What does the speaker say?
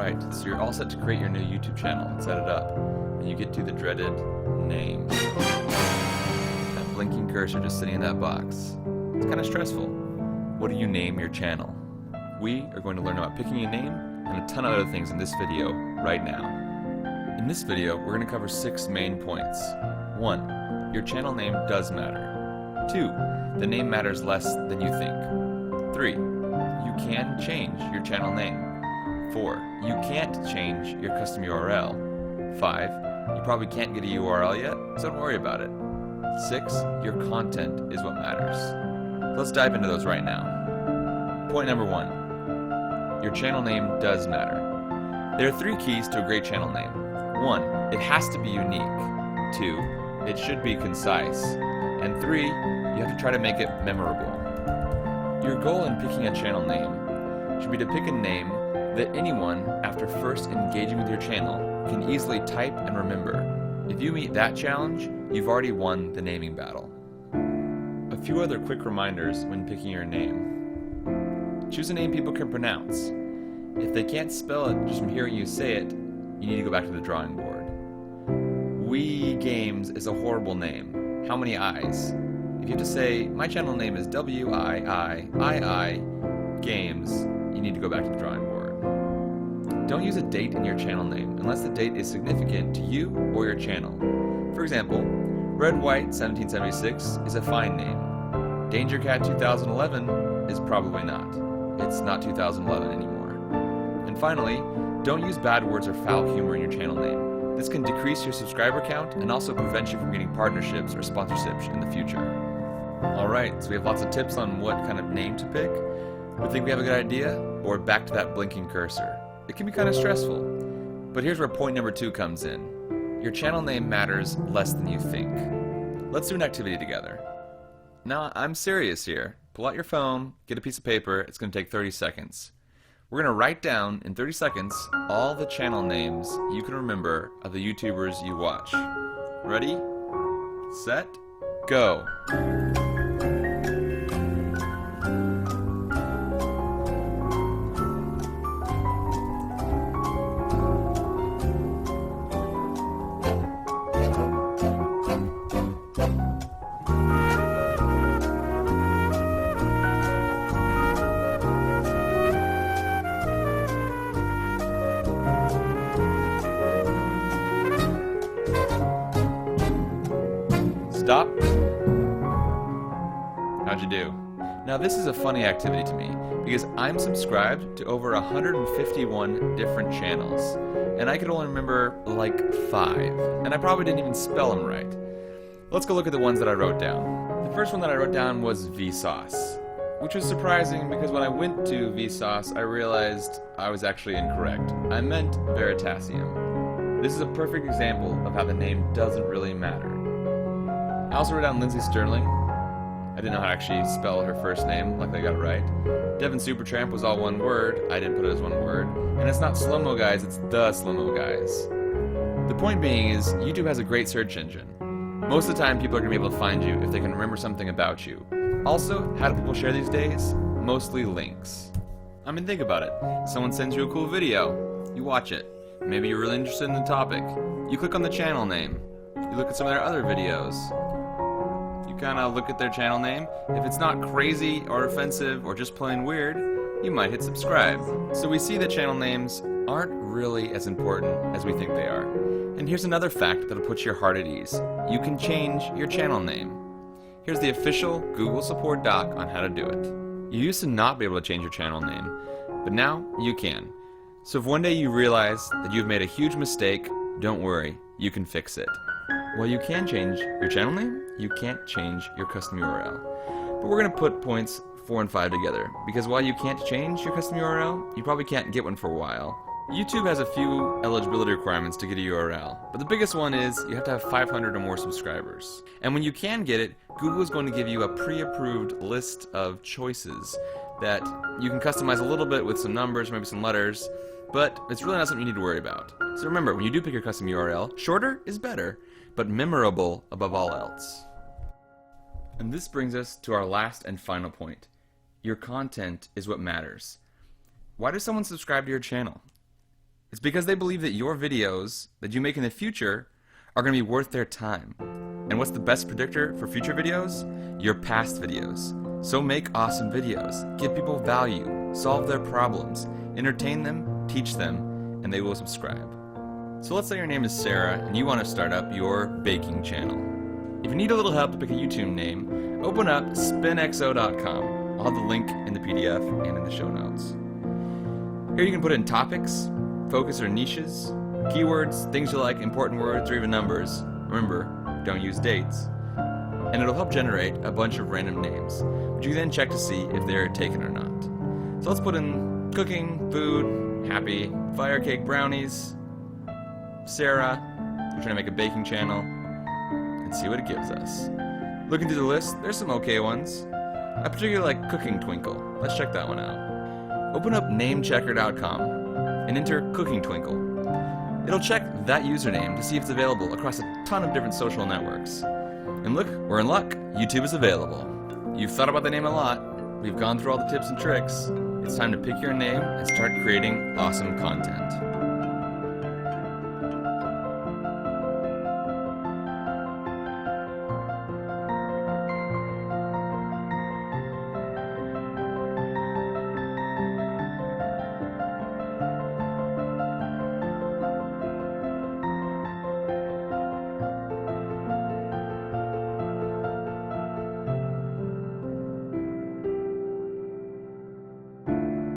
Alright, so you're all set to create your new YouTube channel and set it up. And you get to the dreaded name. That blinking cursor just sitting in that box. It's kind of stressful. What do you name your channel? We are going to learn about picking a name and a ton of other things in this video right now. In this video, we're going to cover 6 main points. 1. Your channel name does matter. 2. The name matters less than you think. 3. You can change your channel name. 4. You can't change your custom URL. 5. You probably can't get a URL yet, so don't worry about it. 6. Your content is what matters. Let's dive into those right now. Point number 1. Your channel name does matter. There are 3 keys to a great channel name. 1. It has to be unique. 2. It should be concise. And 3. You have to try to make it memorable. Your goal in picking a channel name should be to pick a name that anyone, after first engaging with your channel, can easily type and remember. If you meet that challenge, you've already won the naming battle. A few other quick reminders when picking your name. Choose a name people can pronounce. If they can't spell it just from hearing you say it, you need to go back to the drawing board. Wii Games is a horrible name. How many I's? If you have to say, my channel name is W-I-I-I-I Games, you need to go back to the drawing board. Don't use a date in your channel name unless the date is significant to you or your channel. For example, Red White 1776 is a fine name. Danger Cat 2011 is probably not. It's not 2011 anymore. And finally, don't use bad words or foul humor in your channel name. This can decrease your subscriber count and also prevent you from getting partnerships or sponsorships in the future. Alright, so we have lots of tips on what kind of name to pick. We think we have a good idea, or back to that blinking cursor. It can be kind of stressful. But here's where point number 2 comes in. Your channel name matters less than you think. Let's do an activity together. Now, I'm serious here. Pull out your phone, get a piece of paper, it's going to take 30 seconds. We're going to write down in 30 seconds all the channel names you can remember of the YouTubers you watch. Ready? Set? Go! Stop. How'd you do? Now this is a funny activity to me because I'm subscribed to over 151 different channels and I could only remember like 5 and I probably didn't even spell them right. Let's go look at the ones that I wrote down. The first one that I wrote down was Vsauce, which was surprising because when I went to Vsauce I realized I was actually incorrect. I meant Veritasium. This is a perfect example of how the name doesn't really matter. I also wrote down Lindsay Sterling. I didn't know how to actually spell her first name, like I got it right. Devin Supertramp was all one word. I didn't put it as one word. And it's not Slow-Mo Guys, it's The Slow-Mo Guys. The point being is, YouTube has a great search engine. Most of the time, people are going to be able to find you if they can remember something about you. Also, how do people share these days? Mostly links. I mean, think about it. Someone sends you a cool video. You watch it. Maybe you're really interested in the topic. You click on the channel name. You look at some of their other videos. Kind of look at their channel name. If it's not crazy or offensive or just plain weird, you might hit subscribe. So we see that channel names aren't really as important as we think they are. And here's another fact that'll put your heart at ease. You can change your channel name. Here's the official Google support doc on how to do it. You used to not be able to change your channel name, but now you can. So if one day you realize that you've made a huge mistake, don't worry, you can fix it. While you can change your channel name, you can't change your custom URL. But we're going to put points 4 and 5 together, because while you can't change your custom URL, you probably can't get one for a while. YouTube has a few eligibility requirements to get a URL, but the biggest one is you have to have 500 or more subscribers. And when you can get it, Google is going to give you a pre-approved list of choices that you can customize a little bit with some numbers, maybe some letters, but it's really not something you need to worry about. So remember, when you do pick your custom URL, shorter is better, but memorable above all else. And this brings us to our last and final point. Your content is what matters. Why does someone subscribe to your channel? It's because they believe that your videos that you make in the future are going to be worth their time. And what's the best predictor for future videos? Your past videos. So make awesome videos. Give people value. Solve their problems. Entertain them, teach them, and they will subscribe. So let's say your name is Sarah and you want to start up your baking channel. If you need a little help to pick a YouTube name, open up spinxo.com. I'll have the link in the PDF and in the show notes. Here you can put in topics, focus or niches, keywords, things you like, important words, or even numbers. Remember, don't use dates. And it'll help generate a bunch of random names, which you then check to see if they're taken or not. So let's put in cooking, food, happy, fire cake brownies, Sarah, you're trying to make a baking channel, and see what it gives us. Looking through the list, there's some okay ones. I particularly like Cooking Twinkle. Let's check that one out. Open up namechecker.com and enter Cooking Twinkle. It'll check that username to see if it's available across a ton of different social networks. And look, we're in luck. YouTube is available. You've thought about the name a lot. We've gone through all the tips and tricks. It's time to pick your name and start creating awesome content.